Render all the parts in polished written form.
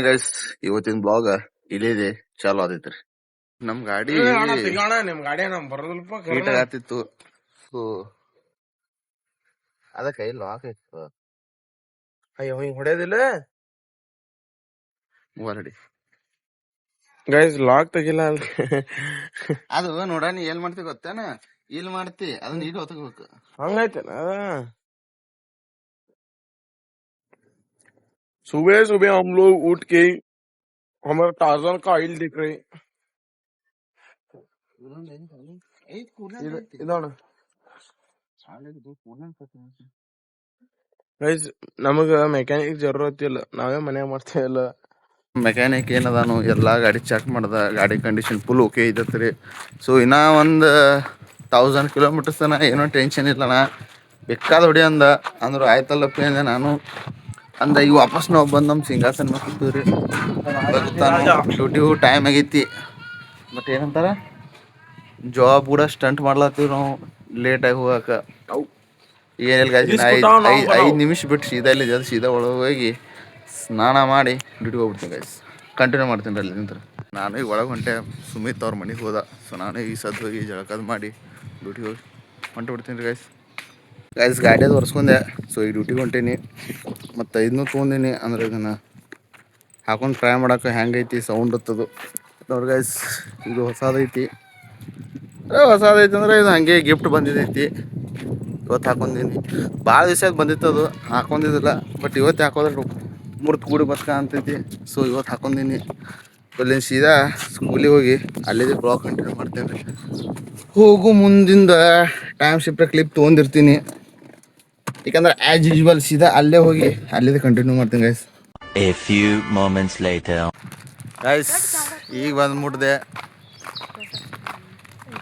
Guys ಇವತ್ತಿನ blog ಇಲ್ಲಿದೆ ಚಾಲು ಆದೈತ್ರಿ. ನಮ್ ಗಾಡಿ ನಿಮ್ ಗಾಡಿ ನಮ್ ಬರೋದಲ್ಪ ಹೀಟ್ ಆಗತ್ತಿತ್ತು. ಸೊ ಅದಕ್ಕೆ ಕೈ ಲಾಕ್ ಇತ್ತು. ಅಯ್ಯೋ ಹಿಂಗ್ ಹೊಡೆಯೋದಿಲ್ಲ ಹೊರಡಿ ಗೈಸ್ ಲಾಕ್ ತೆಗಿಲ್ಲ ಅಲ್ರಿ. ಅದು ನೋಡ ನೀ ಏನ್ ಮಾಡ್ತಿ ಗೊತ್ತೇನ, ಇಲ್ಲಿ ಮಾಡ್ತಿ ಅದನ್ನ ಈಗ ಹೊತ್ಕೋಬೇಕು. ಹಂಗೈತೇನ सुबह सुबह हम लोग उठ के हमारे टार्जन का ऑयल दिख रही ಇದೋಣ ಗೈಸ್ ನಮಗ ಮೆಕ್ಯಾನಿಕ್ ಜರೂರತ್ ಇಲ್ಲ, ನಾವೇ ಮನ್ಯಾಗ ಮಾಡ್ತೇವಲ್ಲ. ಮೆಕ್ಯಾನಿಕ್ ಏನದಾನು ಎಲ್ಲಾ ಗಾಡಿ ಚೆಕ್ ಮಾಡ್ದ, ಗಾಡಿ ಕಂಡೀಷನ್ ಫುಲ್ ಓಕೆ ಇದತ್ರಿ. ಸೊ ಇನ್ನ ಒಂದ್ 1000 ಕಿಲೋಮೀಟರ್ಸ್ ತನ ಏನೋ ಟೆನ್ಷನ್ ಇಲ್ಲಣ್ಣ, ಬೇಕಾದ ಹೊಡಿ ಅಂದ ಅಂದ್ರು ಆಯ್ತಲ್ಲಪ್ಪ ಅಂದೆ ನಾನು. ಅಂದ ಈಗ ವಾಪಸ್ ನಾವು ಬಂದು ನಮ್ಮ ಸಿಂಗಾಸನ ಕೂತೀವ್ರಿ. ಡ್ಯೂಟಿಗೂ ಟೈಮ್ ಆಗೈತಿ, ಬಟ್ ಏನಂತಾರ ಜಾಬ್ ಕೂಡ ಸ್ಟಂಟ್ ಮಾಡ್ಲತ್ತೀವಿ ನಾವು ಲೇಟಾಗಿ ಹೋಗಾಕ. ಏನಿಲ್ಲ ಐದು ನಿಮಿಷ ಬಿಟ್ಟು ಸೀದಾ ಇಲ್ಲಿ ಸೀದಾ ಒಳಗೆ ಹೋಗಿ ಸ್ನಾನ ಮಾಡಿ ಡ್ಯೂಟಿಗೆ ಹೋಗ್ಬಿಡ್ತೀನಿ ಗೈಸ್. ಕಂಟಿನ್ಯೂ ಮಾಡ್ತೀನಿ ಅಲ್ಲಿ ನಿಂತ್ರೆ. ನಾನು ಈಗ ಒಳಗೆ ಹೊಂಟೆ, ಸುಮಿತ್ ಅವ್ರ ಮನೆಗೆ ಹೋದ. ಸೊ ನಾನು ಈಗ ಸದ್ದು ಹೋಗಿ ಜಳಕದ ಮಾಡಿ ಡ್ಯೂಟಿಗೆ ಹೋಗಿ ಹೊಂಟು ಬಿಡ್ತೀನಿ ರೀ ಗೈಸ್. ಗಾಡಿ ಅದು ಒರೆಸ್ಕೊಂಡೆ. ಸೊ ಈಗ ಡ್ಯೂಟಿಗೆ ಹೊಂಟೀನಿ. ಮತ್ತು ಇದನ್ನೂ ತೊಗೊಂಡೀನಿ, ಅಂದ್ರೆ ಇದನ್ನು ಹಾಕೊಂಡು ಟ್ರೈ ಮಾಡೋಕೆ ಹೆಂಗೈತಿ ಸೌಂಡ್ ಹತ್ತದು ನೋಡಿ ಗೈಸ್. ಇದು ಹೊಸದೈತಿ ಅಂದ್ರೆ ಇದು ಹಾಗೆ ಗಿಫ್ಟ್ ಬಂದಿದ್ದೈತಿ. ಇವತ್ತು ಹಾಕೊಂಡೀನಿ, ಭಾಳ ದಿವಸ ಬಂದಿತ್ತದು, ಹಾಕೊಂಡಿದ್ದಿಲ್ಲ. ಬಟ್ ಇವತ್ತು ಹಾಕೋದ್ರೆ ಮುರ್ತು ಕೂಡಿ ಬಸ್ಕ ಅಂತೈತಿ. ಸೊ ಇವತ್ತು ಹಾಕೊಂಡೀನಿ. ಅಲ್ಲಿ ಸೀದಾ ಸ್ಕೂಲಿಗೆ ಹೋಗಿ ಅಲ್ಲಿದೆ ಬ್ಲಾಗ್ ಕಂಟಿನ್ಯೂ ಮಾಡ್ತೇನೆ ರೀ. ಹೋಗು ಮುಂದಿಂದ ಟೈಮ್ ಶಿಫ್ಟ್ ಕ್ಲಿಪ್ ತೊಗೊಂಡಿರ್ತೀನಿ, ಯಾಕಂದ್ರೆ ಆ್ಯಸ್ ಯೂಶುವಲ್ ಸೀದಾ ಅಲ್ಲೇ ಹೋಗಿ ಅಲ್ಲಿದೆ ಕಂಟಿನ್ಯೂ ಮಾಡ್ತೀನಿ guys. A few moments later. Guys ಈಗ ಬಂದು ಮುಟ್ಟಿದೆ.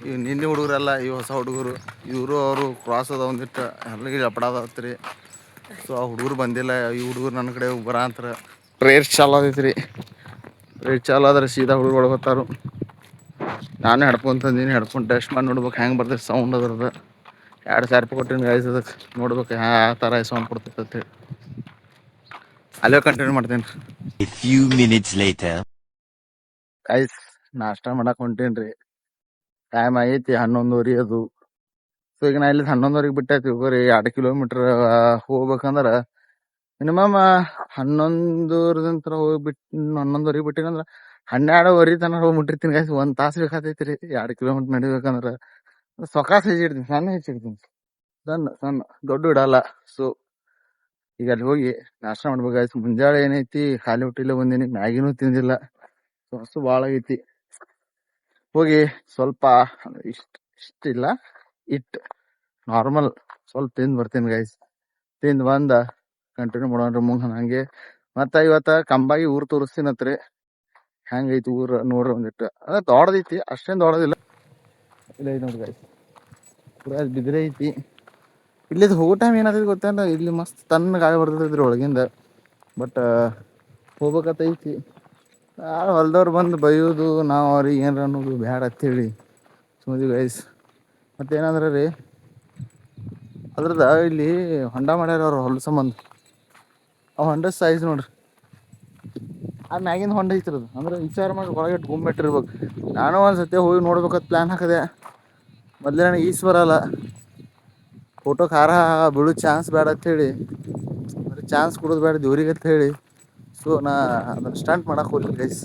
ಇವು ನಿನ್ನೆ ಹುಡುಗರಲ್ಲ, ಇವು ಹೊಸ ಹುಡುಗರು. ಇವರು ಅವರು ಕ್ರಾಸ್ ಅದ ಒಂದಿಟ್ಟು ಎಲ್ಲರಿಗೆ ಜಪಡಾದತ್ರಿ. ಸೊ ಆ ಹುಡುಗರು ಬಂದಿಲ್ಲ. ಈ ಹುಡುಗರು ನನ್ನ ಕಡೆ ಬರ ಅಂತಾರೆ. ಪ್ರೇಯರ್ ಚಾಲು ಆದೈತಿ. ಪ್ರೇಯರ್ ಚಾಲು ಆದ್ರೆ ಸೀದಾ ಹುಡುಗರು ಒಳಗೆ ಹೋಗ್ತಾರು. ನಾನು ಹೆಡ್ಫೋನ್ ತಂದೀನಿ, ಹೆಡ್ಫೋನ್ ಟೆಸ್ಟ್ ಮಾಡಿ ನೋಡ್ಬೇಕು ಹೆಂಗೆ ಬರ್ತೈತೆ ಸೌಂಡ್ ಅದ್ರದ್ದು. 2000 ರೂಪಾಯಿ ಕೊಟ್ಟಿನಿ ಗೈಸ್ ಅದಕ್ಕೆ, ನೋಡ್ಬೇಕು ಯಾವ ಥರ ಸೌಂಡ್ ಕೊಡ್ತೈತೆ ಅಂತೇಳಿ. ಅಲ್ಲೇ ಕಂಟಿನ್ಯೂ ಮಾಡ್ತೀನಿ. A few minutes later. Guys ನಾಷ್ಟ ಮಾಡಕ್ಕೆ ಹೊಂಟೇನಿ ರೀ. ಟೈಮ್ ಆಗೈತಿ 11:30 ಅದು. ಸೊ ಈಗ ನಾ ಇಲ್ಲಿ 11:30 ಬಿಟ್ಟೈತಿ. ಹೋಗ್ರಿ 2 ಕಿಲೋಮೀಟ್ರ್ ಹೋಗ್ಬೇಕಂದ್ರೆ ಮಿನಿಮಮ್ 11 ಹೋಗ್ಬಿಟ್ಟು 11:30 ಬಿಟ್ಟಿನಂದ್ರೆ 12:30 ತನಕ ಹೋಗ್ಬಿಟ್ಟಿರ್ತೀನಿ ಗೈಸ್. 1 ತಾಸು ಬೇಕಾತೈತಿ ರೀ 2 ಕಿಲೋಮೀಟ್ರ್ ನಡಿಬೇಕಂದ್ರೆ. ಸೊಕಾಸ್ ಹೆಚ್ಚಿಡ್ತೀನಿ, ಸಣ್ಣ ಹೆಚ್ಚಿಡ್ತೀನಿ, ಸಣ್ಣ ದೊಡ್ಡ ಇಡಲ್ಲ. ಸೊ ಈಗ ಅಲ್ಲಿ ಹೋಗಿ ನಾಷ್ಟ ಮಾಡ್ಬೇಕು ಗೈಸ್. ಮುಂಜಾನೆ ಏನೈತಿ ಖಾಲಿ ಹೊಟ್ಟಿಲೆ ಬಂದೀನಿ, ಮ್ಯಾಗಿನೂ ತಿಂದಿಲ್ಲ. ಸೊ ಹಸು ಭಾಳ ಆಗೈತಿ. ಹೋಗಿ ಸ್ವಲ್ಪ ಇಷ್ಟಿಲ್ಲ ಇಟ್ಟು ನಾರ್ಮಲ್ ಸ್ವಲ್ಪ ತಿಂದು ಬರ್ತೀನಿ ಗೈಸ್. ತಿಂದು ಬಂದ ಕಂಟಿನ್ಯೂ ಮಾಡೋಣ್ರಿ ಮುಂದೆ ಹಂಗೆ. ಮತ್ತು ಇವತ್ತು ಕಂಬಾಗಿ ಊರು ತೋರಿಸ್ತೀನತ್ರಿ, ಹೆಂಗೈತಿ ಊರು ನೋಡ್ರಿ ಒಂದಿಟ್ಟು. ಅದ ದೊಡ್ಡದೈತಿ, ಅಷ್ಟೇನು ದೊಡ್ಡದಿಲ್ಲ. ಇಲ್ಲ ಐತಿ ನೋಡ್ರಿ ಗೈಸ್, ಪೂರ ಬಿದ್ರೆ ಐತಿ. ಇಲ್ಲಿದ್ದು ಹೋಗೋ ಟೈಮ್ ಏನಾಗ್ತೈತಿ ಗೊತ್ತೇನ, ಇಲ್ಲಿ ಮಸ್ತ್ ತನ್ನ ಗಾಳಿ ಬರ್ತೈತ್ರಿ ಒಳಗಿಂದ. ಬಟ್ ಹೋಗ್ಬೇಕತ್ತೈತಿ. ಹೊಲ್ದವ್ರು ಬಂದು ಬೈಯೋದು, ನಾವು ಅವ್ರಿಗೆ ಏನಾರ ಅನ್ನೋದು ಬ್ಯಾಡ ಅಂತೇಳಿ ಸುಮ್ಮನೆ ಗೈಸ್. ಮತ್ತೇನಂದ್ರೆ ರೀ ಅದ್ರದ್ದು ಇಲ್ಲಿ ಹೊಂಡ ಮಾಡ್ಯಾರ ಅವ್ರು ಹೊಲ ಸಂಬಂಧ. ಆ ಹೊಂಡದ ಸೈಜ್ ನೋಡ್ರಿ, ಆ ಮ್ಯಾಗಿಂದ ಹೊಂಡ ಐತಿರೋದು. ಅಂದ್ರೆ ವಿಚಾರ ಮಾಡಿ ಒಳಗೆ ಗುಮ್ಮೆಟ್ಟಿರ್ಬೇಕು. ನಾನು ಒಂದು ಸತಿ ಹೋಗಿ ನೋಡ್ಬೇಕಂತ ಪ್ಲ್ಯಾನ್ ಹಾಕಿದೆ. ಮೊದಲೇ ನನಗೆ ಈಸ್ ಬರಲ್ಲ, ಫೋಟೋಕ್ಕೆ ಹಾರ ಬೀಳೋ ಚಾನ್ಸ್ ಬೇಡ ಅಂಥೇಳಿ, ಬರೀ ಚಾನ್ಸ್ ಕೊಡೋದು ಬೇಡ ದೇವ್ರಿಗೆ ಅಂತ ಹೇಳಿ. ಸೊ ನಾ ಅದನ್ನು ಸ್ಟಂಟ್ ಮಾಡಕ್ಕೆ ಹೋಗ್ಲಿಲ್ಲ ಗೈಸ್.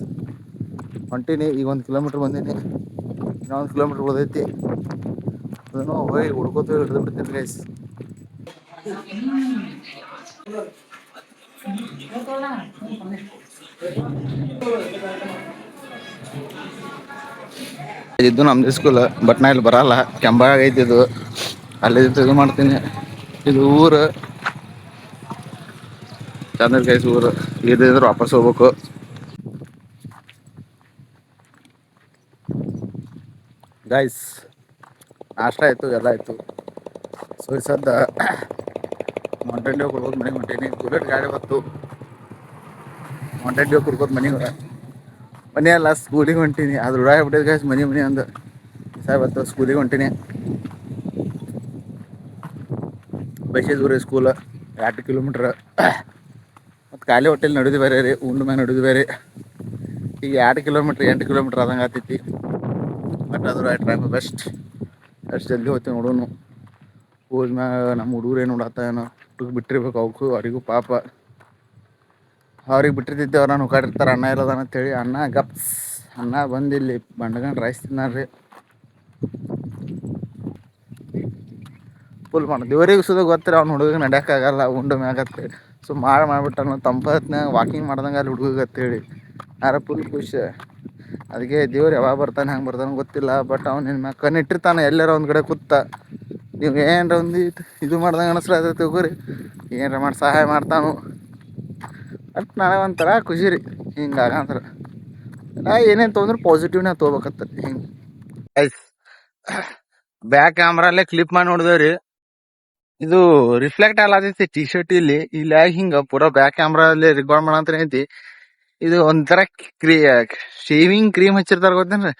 ಹೊಂಟೀನಿ, ಈಗ 1 ಕಿಲೋಮೀಟ್ರ್ ಬಂದೀನಿ, ಇನ್ನೂ 1 ಕಿಲೋಮೀಟ್ರ್ ಓದೈತಿ. ಅದನ್ನು ಹೋಗಿ ಹುಡ್ಕೋತ ಹಿಡಿದು ಬಿಡ್ತೀನಿ ಗೈಸ್. ಇದು ನಮ್ದು ಸ್ಕೂಲ್, ಬಟ್ ನಾ ಇಲ್ಲಿ ಬರಲ್ಲ, ಕೆಂಬಾಗ ಐತಿ ಇದು. ಅಲ್ಲಿ ಇದು ಮಾಡ್ತೀನಿ. ಇದು ಊರು ಚಂದ್ರ ಗೈಸ್, ಊರು ಇದ್ರೆ ವಾಪಸ್ ಹೋಗ್ಬೇಕು ಗೈಸ್. ನಾಷ್ಟ ಆಯಿತು, ಎಲ್ಲ ಆಯಿತು. ಸೊ ಈ ಸದ್ದ ಮೌಂಟೇನ್ ಡ್ಯೂ ಕುಡ್ಬೋದು ಮನೆಗೆ ಹೊಂಟೀನಿ. ಬುಲೆಟ್ ಗಾಡಿ ಬಂತು, ಮೌಂಟೇನ್ ಡ್ಯೂ ಕುಡ್ಬೋದು ಮನೆಗೆ. ಮನೆ ಅಲ್ಲ, ಸ್ಕೂಲಿಗೆ ಹೊಂಟೀನಿ. ಅದು ರೂಢ ಆಗ್ಬಿಟ್ಟಿದೆ ಗೈಸ್, ಮನೆ ಅಂದು. ಸಾಯ್ಬತ್ತು ಸ್ಕೂಲಿಗೆ ಹೊಂಟೀನಿ. ಬೈಸೆ ದೂರ ಸ್ಕೂಲ್, 2 ಕಿಲೋಮೀಟ್ರ್. ಮತ್ತು ಖಾಲಿ ಹೋಟೆಲ್ ನಡೆದು ಬೇರೆ ರೀ, ಉಂಡು ಮ್ಯಾಗ ನಡೆದು ಬೇರೆ. ಈಗ 2 ಕಿಲೋಮೀಟ್ರ್ 8 ಕಿಲೋಮೀಟ್ರ್ ಆದಂಗೆ ಆಗ್ತೈತಿ. ಬಟ್ ಅದ್ರ ಐ ಟ್ರೈ ಮೈ ಬೆಸ್ಟ್. ಅಷ್ಟು ಜಲ್ದಿ ಹೋಗ್ತೀವಿ ನೋಡೋನು. ಹೋದ್ಮ್ಯಾಗ ನಮ್ಮ ಹುಡುಗರು ಏನು ನೋಡತ್ತ ಏನೋ ಹುಡುಗ ಬಿಟ್ಟಿರ್ಬೇಕು ಅವಕ್ಕೂ ಅವರಿಗೂ ಪಾಪ. ಅವ್ರಿಗೆ ಬಿಟ್ಟಿರ್ತಿದ್ದೆ ಅವ್ರು ನಾನು ಹುಕಾಡಿರ್ತಾರೆ ಅಣ್ಣ ಇರೋದಾನ ಅಂತೇಳಿ. ಅಣ್ಣ ಗಪ್ಸ್ ಅಣ್ಣ ಬಂದಿಲ್ಲಿ ಬಂಡ್ಗಂಡು ರೈಸ್ ತಿನ್ನಾರ್ರಿ. ಫುಲ್ ಮಾಡಿ ದೇವರಿಗೆ ಸುದ ಗೊತ್ತಿರ ಅವ್ನು ಹುಡುಗ ನಡೆಯೋಕ್ಕಾಗಲ್ಲ ಉಂಡು ಮ್ಯಾಗತ್ತೆ. ಸೊ ಮಾಡಿಬಿಟ್ಟ ತಂಪತ್ನಾಗ ವಾಕಿಂಗ್ ಮಾಡ್ದಂಗೆ ಅಲ್ಲಿ ಹುಡುಗತ್ತೇಳಿ ಯಾರ ಫುಲ್ ಖುಷಿ. ಅದಕ್ಕೆ ದೇವ್ರು ಯಾವಾಗ ಬರ್ತಾನೆ ಹೆಂಗೆ ಬರ್ತಾನೆ ಗೊತ್ತಿಲ್ಲ. ಬಟ್ ಅವ್ನು ನಿನ್ನ ಮ್ಯಾಗ ಕಣ್ಣಿಟ್ಟಿರ್ತಾನೆ ಎಲ್ಲಾರ ಒಂದು ಕಡೆ ಕೂತ. ನೀವು ಏನರ ಒಂದು ಇದು ಮಾಡ್ದಂಗೆ ಅನಿಸ್ಲಾದ ತಿಳ್ಕೊರಿ, ಏನರ ಮಾಡಿ ಸಹಾಯ ಮಾಡ್ತಾನು. ಬಟ್ ನನಗೆ ಒಂಥರ ಖುಷಿ ರೀ ಹಿಂಗಾಗಂದ್ರೆ. ನಾ ಏನೇನು ತೊಗೊಂಡ್ರೆ ಪಾಸಿಟಿವ್ನ ತೊಗೋಬೇಕತ್ತ ಹಿಂಗೆ. ಆಯ್ತು, ಬ್ಯಾಕ್ ಕ್ಯಾಮ್ರಲ್ಲೇ ಕ್ಲಿಪ್ ಮಾಡಿ ನೋಡಿದೇವ್ರಿ. ಇದು ರಿಫ್ಲೆಕ್ಟ್ ಆಗ್ಲತೈತಿ ಟಿ ಶರ್ಟ್ ಇಲ್ಲಿ ಹಿಂಗ ಪೂರಾ ಬ್ಯಾಕ್ ಕ್ಯಾಮ್ರಲ್ಲಿ ರೆಕಾರ್ಡ್ ಮಾಡಂತ ಐತಿ. ಇದು ಒಂಥರ ಶೇವಿಂಗ್ ಕ್ರೀಮ್ ಹಚ್ಚಿರ್ತಾರ ಗೊತ್ತೇನ್ರಿ,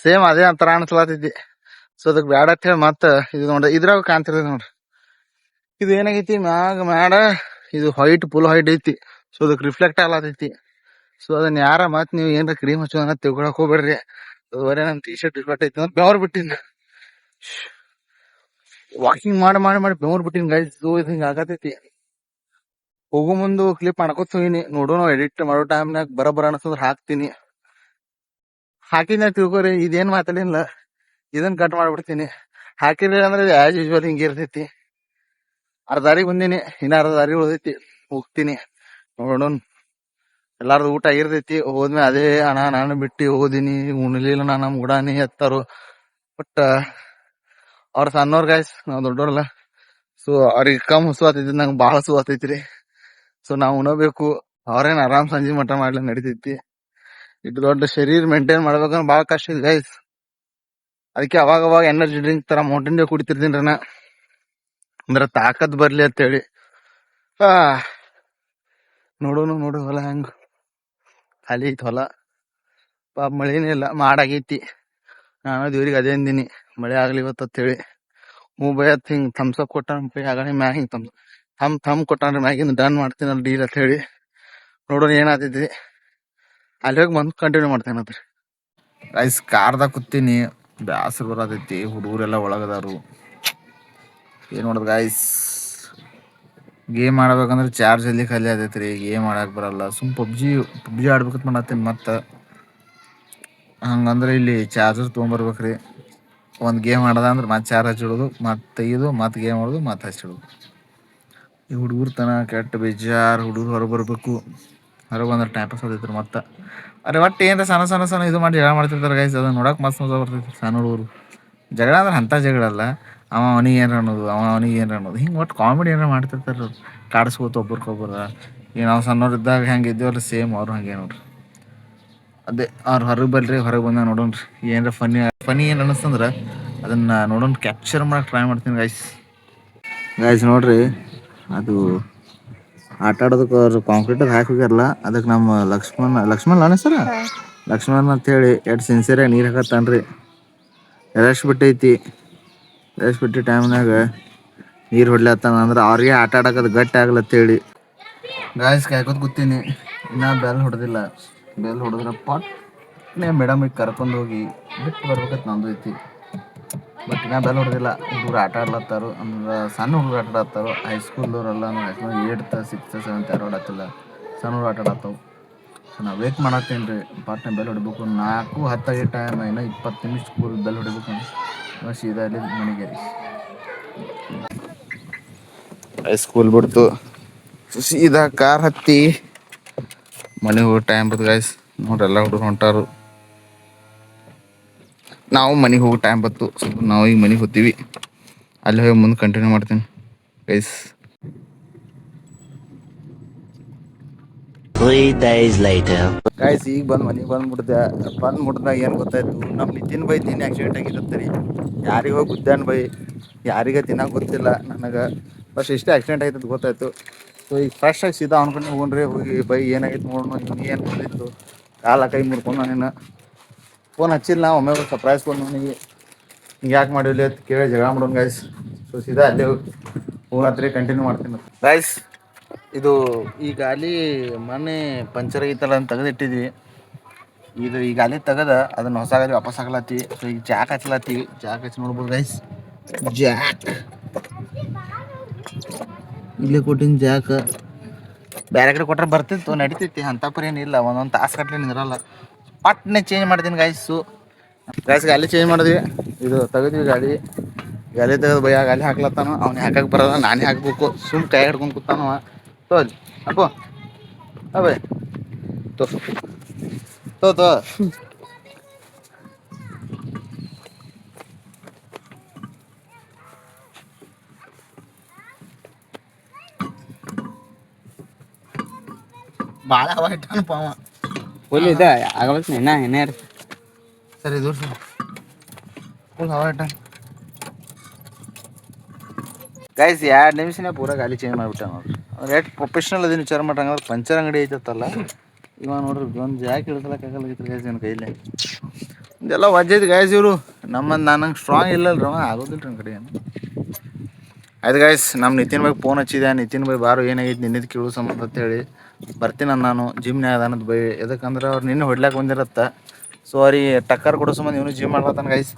ಸೇಮ್ ಅದೇ ಅಂತರ ಅನ್ಸ್ಲಾತೈತಿ. ಸೊ ಅದಕ್ಕೆ ಬ್ಯಾಡ ಅಂತ ಹೇಳಿ ಮತ್ತ ಇದು ನೋಡ್ರಿ ಇದ್ರಾಗ ಕಾಣ್ತಿರ್ತೈತಿ ನೋಡ್ರಿ. ಇದು ಏನಾಗೈತಿ ಮ್ಯಾಗ ಮ್ಯಾಡ ಇದು ವೈಟ್ ಫುಲ್ ವೈಟ್ ಐತಿ. ಸೊ ಅದಕ್ಕೆ ರಿಫ್ಲೆಕ್ಟ್ ಆಗ್ಲತೈತಿ. ಸೊ ಅದನ್ನ ಯಾರ ಮತ್ ನೀವು ಏನಾರ ಕ್ರೀಮ್ ಹಚ್ಚೋದನ್ನ ತಿಳ್ಕೊಳಕ್ ಹೋಗ್ಬೇಡ್ರಿ. ಬರೇ ನಮ್ ಟಿ ಶರ್ಟ್ ರಿಫ್ಲೆಕ್ಟ್ ಐತಿ ಅಂದ್ರೆ ಬೆವ್ರ ಬಿಟ್ಟಿನ ವಾಕಿಂಗ್ ಮಾಡಿ ಮಾಡಿ ಮಾಡಿ ಬೆವ್ರ ಬಿಟ್ಟಿನ ಗೈಸ್. ಇದು ಹಿಂಗ ಆಗತೈತಿ. ಹೋಗೋ ಮುಂದು ಕ್ಲಿಪ್ ಮಾಡ್ಕೊತ ಹೋಗಿನಿ ನೋಡೋಣ. ಎಡಿಟ್ ಮಾಡೋ ಟೈಮ್ನಾಗ ಬರಬರ ಅನ್ಸಂದ್ರ ಹಾಕ್ತೀನಿ. ಹಾಕಿದ್ನ ತಿಳ್ಕೊರಿ ಇದೇನ್ ಮಾತಾಡಿಲ್ಲ, ಇದನ್ನ ಕಟ್ ಮಾಡ್ಬಿಡ್ತೀನಿ. ಹಾಕಿರ್ಲಿಲ್ಲ ಅಂದ್ರೆ ಆಸ್ ಯೂಶುವಲ್ ಹಿಂಗೆ ಇರ್ತೈತಿ. ಅರ್ಧ ದಾರಿಗೆ ಬಂದೀನಿ, ಇನ್ನ ಅರ್ಧ ದಾರಿ ಉಳ್ದೈತಿ, ಹೋಗ್ತೀನಿ ನೋಡೋಣ. ಎಲ್ಲಾರ್ದು ಊಟ ಆಗಿರ್ತೈತಿ. ಹೋದ್ಮೇಲೆ ಅದೇ ಅಣ್ಣ ನಾನು ಬಿಟ್ಟು ಹೋದಿನಿ ಉಣ್ಲಿಲ್ಲ ನಾ ನಮ್ ಗುಡಾನಿ ಎತ್ತಾರು. ಬಟ್ ಅವ್ರ ಸಣ್ಣವ್ರ ಗಾಯ್ಸ್, ನಾವ್ ದೊಡ್ಡವ್ರಲ್ಲ. ಸೊ ಅವ್ರಿಗೆ ಕಮ್ ಹಸು ಆತೈತಿ, ನಂಗೆ ಭಾಳ ಹಸು ಆತೈತ್ರಿ. ಸೊ ನಾವು ಉಣಬೇಕು. ಅವ್ರೇನ್ ಆರಾಮ್ ಸಂಜೆ ಮಠ ಮಾಡ್ಲಿ ನಡಿತೈತಿ. ಇಟ್ಟು ದೊಡ್ಡ ಶರೀರ ಮೇಂಟೈನ್ ಮಾಡ್ಬೇಕಂದ್ರೆ ಭಾಳ ಕಷ್ಟ ಇದೆ ಗೈಸ್. ಅದಕ್ಕೆ ಅವಾಗ ಎನರ್ಜಿ ಡ್ರಿಂಕ್ ತರ ಮೌಂಟೇನ್ ಡ್ಯೂ ಕುಡಿತಿರ್ತೀನಿ ನಾ, ಅಂದ್ರೆ ತಾಕತ್ ಬರ್ಲಿ ಅಂತೇಳಿ. ನೋಡೋನು ಹೊಲ ಹೆಂಗ ಖಾಲಿ ಐತಿ ಹೊಲ. ಪಾಪ ಮಳಿನೇ ಇಲ್ಲ, ಮಾಡಾಗೈತಿ. ನಾನು ದೇವ್ರಿಗೆ ಅದೇ ಅಂದಿನಿ ಮಳೆ ಆಗ್ಲಿ ಇವತ್ತು ಅಂತೇಳಿ. ಮೂಬೈತ್ ಹಿಂಗ್ ಥಮ್ಸಪ್ ಕೊಟ್ಟಾನ ಆಗಣಿ ಮ್ಯಾಗ ಹಿಂಗ್ ಥಮ್ ಕೊಟ್ಟಾನ್ರಿ ಮ್ಯಾಗಿಂದ ಡನ್ ಮಾಡ್ತೀನಲ್ಲ ಡೀಲ್ ಅಂತ ಹೇಳಿ. ನೋಡೋಣ ಏನಾಗ್ತೈತಿ. ಅಲ್ಲಿ ಹೋಗಿ ಬಂದು ಕಂಟಿನ್ಯೂ ಮಾಡ್ತೇನತ್ರಿ. ರೈಸ್ ಕಾರ್ದಾಗ ಕೂತೀನಿ, ಬ್ಯಾಸರ ಬರತೈತಿ. ಹುಡುಗರೆಲ್ಲ ಒಳಗದಾರು. ಏನ್ ನೋಡ್ದ ಗಾಯ್ಸ್, ಗೇಮ್ ಆಡ್ಬೇಕಂದ್ರೆ ಚಾರ್ಜ್ ಜಲ್ದಿ ಖಾಲಿ ಆತೈತ್ರಿ. ಗೇಮ್ ಆಡಕ್ ಬರಲ್ಲ. ಸುಮ್ ಪಬ್ಜಿ ಆಡ್ಬೇಕಂತ ಮಾಡತ್ತೀನಿ. ಮತ್ತ ಹಂಗಂದ್ರೆ ಇಲ್ಲಿ ಚಾರ್ಜರ್ ತೊಗೊಂಬರ್ಬೇಕ್ರಿ. ಒಂದು ಗೇಮ್ ಆಡದ ಅಂದ್ರೆ ಮತ್ತೆ ಚಾರ್ಜ್ ಹಚ್ಚಿಡೋದು, ಮತ್ತೆ ತೆಗಿಯೋದು, ಮತ್ತೆ ಗೇಮ್ ಆಡೋದು, ಮತ್ತೆ ಹಚ್ಚಿಡೋದು. ಈ ಹುಡುಗರು ತನ ಕೆಟ್ಟ ಬೇಜಾರು. ಹುಡುಗರು ಹೊರಗೆ ಬರ್ಬೇಕು. ಹೊರಗೆ ಬಂದ್ರೆ ಟೈಮ್ ಪಾಸ್ ಆತೈತ್ರಿ. ಮತ್ತೆ ಅರೆ ಒಟ್ಟು ಏನಾರ ಸಣ್ಣ ಇದು ಮಾಡಿ ಜಗಳ ಮಾಡ್ತಿರ್ತಾರೆ ಗೈಸ್. ಅದನ್ನ ನೋಡಕ್ ಮಸ್ತ್ ಮಜಾ ಬರ್ತೈತಿ. ಸಣ್ಣ ಹುಡುಗರು ಜಗಳ ಅಂದ್ರೆ ಅಂಥ ಜಗಳ ಅಲ್ಲ, ಅವನಿಗೆ ಏನಾರ ಅನ್ನೋದು, ಅವನಿಗೆ ಏನಾರ ಅನ್ನೋದು, ಹಿಂಗೆ ಒಟ್ಟು ಕಾಮಿಡಿ ಏನಾರ ಮಾಡ್ತಿರ್ತಾರೆ ಅವ್ರು. ಕಾಡಿಸ್ಕೋತ ಒಬ್ರಿಗೊಬ್ಬರ. ಈಗ ನಾವು ಸಣ್ಣವ್ರು ಇದ್ದಾಗ ಹೆಂಗೆ ಇದ್ದೇವಲ್ಲ ಸೇಮ್ ಅವ್ರು ಹಂಗೆ ನೋಡ್ರಿ. ಅದೇ ಅವ್ರು ಹೊರಗೆ ಬರ್ರಿ, ಹೊರಗೆ ಬಂದಾಗ ನೋಡೋಣ್ರಿ ಏನಾರ ಫನಿ ಏನು ಅನ್ನಿಸ್ತಂದ್ರೆ ಅದನ್ನ ನೋಡೋಣ ಕ್ಯಾಪ್ಚರ್ ಮಾಡಕ್ಕೆ ಟ್ರೈ ಮಾಡ್ತೀನಿ ಗೈಸ್. ನೋಡ್ರಿ ಅದು ಆಟ ಆಡೋದಕ್ಕೆ ಅವ್ರು ಕಾಂಕ್ರೀಟಲ್ಲಿ ಹಾಕಿ ಹೋಗ್ಯಾರಲ್ಲ, ಅದಕ್ಕೆ ನಮ್ಮ ಲಕ್ಷ್ಮಣ್ ಅಣ್ಣ ಸರ ಲಕ್ಷ್ಮಣ್ ಅಂತೇಳಿ ಎಷ್ಟು ಸಿನ್ಸಿಯರಾಗಿ ನೀರು ಹಾಕತ್ತಾನ್ರಿ. ರೆಸ್ಟ್ ಬಿಟ್ಟೈತಿ. ರೆಸ್ಟ್ ಬಿಟ್ಟ ಟೈಮ್ನಾಗ ನೀರು ಹೊಡ್ಲತ್ತಾನ ಅಂದ್ರೆ ಅವ್ರಿಗೆ ಆಟ ಆಡೋದು ಗಟ್ಟಿ ಆಗ್ಲತ್ತೇಳಿ ಗಾಯ್ಸ್ ಕಾಯ್ಕೋತ ಕೂತೀನಿ. ಇನ್ನೂ ಬೆಲ್ ಹೊಡೆದಿಲ್ಲ. ಬೆಲ್ ಹೊಡೆದ್ರೆ ಪಟ್ನೆ ಮೇಡಮಿಗೆ ಕರ್ಕೊಂಡು ಹೋಗಿ ಬಿಟ್ಟು ಬರ್ಬೇಕಂತ ನಂದು ಐತಿ. ಬಟ್ ಇನ್ನೂ ಬೆಲ್ ಹೊಡೆದಿಲ್ಲ. ಹುಡುಗರು ಆಟ ಆಡ್ಲತ್ತಾರು, ಅಂದ್ರೆ ಸಣ್ಣ ಹುಡುಗರು ಆಟ ಆಡ್ತಾರೋ. ಹೈಸ್ಕೂಲ್ದವ್ರೆಲ್ಲ 8th 6th 7th ಯಾರು ಆಡತ್ತಿಲ್ಲ, ಸಣ್ಣ ಹುಡುಗರು ಆಟ ಆಡತ್ತಾವು. ಸೊ ನಾವು ವೇಟ್ ಮಾಡತ್ತೇನೆ ರೀ. ಪಟ್ನೆ ಬೆಲ್ ಹೊಡಿಬೇಕು. 4:10 ಟೈಮ್, ಇನ್ನೂ 20 ನಿಮಿಷ ಸ್ಕೂಲ್ ಬೆಲ್ ಹೊಡಿಬೇಕು. ಸೀದಾ ಇಲ್ಲಿ ಮನೆಗೆ ಸ್ಕೂಲ್ ಬಿಡ್ತು ಸೀದಾ ಕಾರ್ ಹತ್ತಿ ಮನೆಗೆ ಹೋಗೋ ಟೈಮ್ ಬತ್ತು ಗೈಸ್. ನೋಡ್ರಿ ಎಲ್ಲ ಹುಡುಗರು ಹೊಂಟಾರು. ನಾವು ಮನೆಗೆ ಹೋಗೋ ಟೈಮ್ ಬತ್ತು. ನಾವು ಈಗ ಮನೆಗೆ ಹೋಗ್ತೀವಿ. ಅಲ್ಲಿ ಹೋಗಿ ಮುಂದೆ ಕಂಟಿನ್ಯೂ ಮಾಡ್ತೀನಿ ಗೈಸ್. 3 days later. ಗೈಸ್ ಈಗ ಮನೆಗೆ ಬಂದ್ಬಿಡ್ದಾಗ ಏನು ಗೊತ್ತಾಯ್ತು, ನಮ್ಮ ನಿತಿನ್ ಬೈ ತಿನ್ನ ಆಕ್ಸಿಡೆಂಟ್ ಆಗಿರುತ್ತೆ ರೀ. ಯಾರಿಗೆ ಹೋಗಿ ಗುದ್ದಾನ್ ಬೈ, ಯಾರಿಗೆ ತಿನ್ನಕ್ಕೆ ಗೊತ್ತಿಲ್ಲ ನನಗೆ. ಫಸ್ಟ್ ಇಷ್ಟೇ ಆಕ್ಸಿಡೆಂಟ್ ಆಯ್ತದ ಗೊತ್ತಾಯ್ತು. ಸೊ ಈಗ ಫ್ರೆಶ್ ಆಗಿ ಸೀದಾ ಅನ್ಕೊಂಡು ಹೋಗ್ರಿ. ಹೋಗಿ ಬೈ ಏನಾಗೈತೆ ನೋಡೋಣ. ಏನು ಬಂದಿತ್ತು ಕಾಲ ಕೈ ಮುರ್ಕೊಂಡು ನೀನು ಫೋನ್ ಹಚ್ಚಿಲ್ಲ. ನಾ ಒಮ್ಮೆ ಸರ್ಪ್ರೈಸ್ ಫೋನ್ ನನಗೆ ಹಿಂಗೆ ಯಾಕೆ ಮಾಡಿಲ್ಲ ಅಂತ ಕೇಳಿ ಜಗಳ ಮಾಡೋಣ ಗೈಸ್. ಸೊ ಸೀದಾ ಅಲ್ಲೇ ಹೋಗಿ ಹತ್ರಿ ಕಂಟಿನ್ಯೂ ಮಾಡ್ತೀನಿ ಗೈಸ್. ಇದು ಈ ಗಾಲಿ ಮೊನ್ನೆ ಪಂಚರ್ ಆಗಿತ್ತಲ್ಲ ಅಂತ ತೆಗೆದಿಟ್ಟಿದ್ವಿ. ಇದು ಈ ಗಾಲಿ ತೆಗೆದ ಅದನ್ನ ಹೊಸ ಗಾಲಿ ವಾಪಸ್ ಹಾಕ್ಲತ್ತಿ. ಸೊ ಈಗ ಜಾಕ್ ಹಚ್ಲತ್ತೀವಿ. ಜಾಕ್ ಹಚ್ಚಿ ನೋಡ್ಬೋದು ಗೈಸ್. ಜಾಕ್ ಇಲ್ಲೇ ಕೊಟ್ಟಿನ ಜಾಕ್. ಬೇರೆ ಕಡೆ ಕೊಟ್ರೆ ಬರ್ತಿತ್ತು, ನಡಿತೈತಿ, ಅಂತ ಪರಿ ಏನಿಲ್ಲ. ಒಂದೊಂದು ತಾಸು ಗಟ್ಲೆ ನಿಂದಿರಲ್ಲ. ಪಟ್ನೆ ಚೇಂಜ್ ಮಾಡ್ತೀನಿ ಗೈಸು. ಗಾಲಿ ಚೇಂಜ್ ಮಾಡಿದ್ವಿ. ಇದು ತೆಗೆದ್ವಿ ಗಾಲಿ ತೆಗೆದು ಭಯ ಗಾಲಿ ಹಾಕ್ಲತ್ತಾನ. ಅವ್ನಿಗೆ ಹಾಕಕ್ಕೆ ಬರಲ್ಲ, ನಾನೇ ಹಾಕ್ಬೇಕು. ಸುಮ್ ಕೈ ಹಿಡ್ಕೊಂಡು ಕೂತಾನವ. ತೋಲ್ ಹಾಕೋ ಅಬೇ ತೋ ಭಾಳ ಹವಾ ಇಟ್ಟಾನಪ್ಪ ಅವ. ಫುಲ್ ಇದೆ ಆಗಬೇಕು ಎಣ್ಣೆ ಸರಿ ದೂರ ಫುಲ್ ಹವಾ ಇಟ್ಟಾನ ಗೈಸ್. 2 ನಿಮಿಷನೇ ಪೂರ ಗಾಲಿ ಚೇಂಜ್ ಮಾಡಿಬಿಟ್ಟ ನೋಡ್ರಿ. ರೇಟ್ ಪ್ರೊಫೆಷ್ನಲ್ ಅದನ್ನ ವಿಚಾರ ಮಾಡಂಗಂದ್ರೆ ಪಂಚರ್ ಅಂಗಡಿ ಐತತ್ತಲ್ಲ, ಇವಾಗ ನೋಡ್ರಿ ಒಂದು ಜಾಕ್ ಹಿಡ್ಕೊಳಕ್ಕಾಗಲ್ಲ ಗೈಸ್ ನನ್ನ ಕೈಲಿ. ಇದೆಲ್ಲ ವಜ್ಜೈತಿ ಗೈಸ್. ಇವರು ನಂಗೆ ಸ್ಟ್ರಾಂಗ್ ಇಲ್ಲಲ್ರಿ, ಅವ ಆಗೋದಿಲ್ಲ ರೀ ನನ್ನ ಕಡೆ. ಆಯ್ತು ಗೈಸ್, ನಮ್ಮ ನಿತಿನ್ ಬೈ ಫೋನ್ ಹಚ್ಚಿದೆ. ನಿತಿನ್ ಬೈ ಬಾರು ಏನಾಗೈತಿ ನಿನ್ನಿದ್ ಕೇಳೋ ಸಂಬಂಧ ಅಂತೇಳಿ ಬರ್ತೀನಿ ನಾನು. ಜಿಮ್ನ್ಯಾಗ ಅದಾನದ್ ಬೈ. ಎದಕ್ಕಂದ್ರೆ ಅವ್ರು ನಿನ್ನೆ ಹೊಡ್ಲಾಕ ಬಂದಿರತ್ತ. ಸೊ ಅವ್ರಿಗೆ ಟಕ್ಕರ್ ಕೊಡೋ ಸಂಬಂಧ ಇವನು ಜಿಮ್ ಮಾಡ್ಲತ್ತಾನ ಗೈಸ್.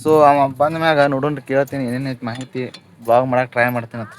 ಸೊ ಅವ ಬಂದ ಮ್ಯಾಗ ನೋಡೋಣ ಕೇಳ್ತೀನಿ ಏನೇನೈತಿ ಮಾಹಿತಿ. ಬ್ಲಾಗ್ ಮಾಡಕ್ಕೆ ಟ್ರೈ ಮಾಡ್ತೀನಿ ಅಂತ.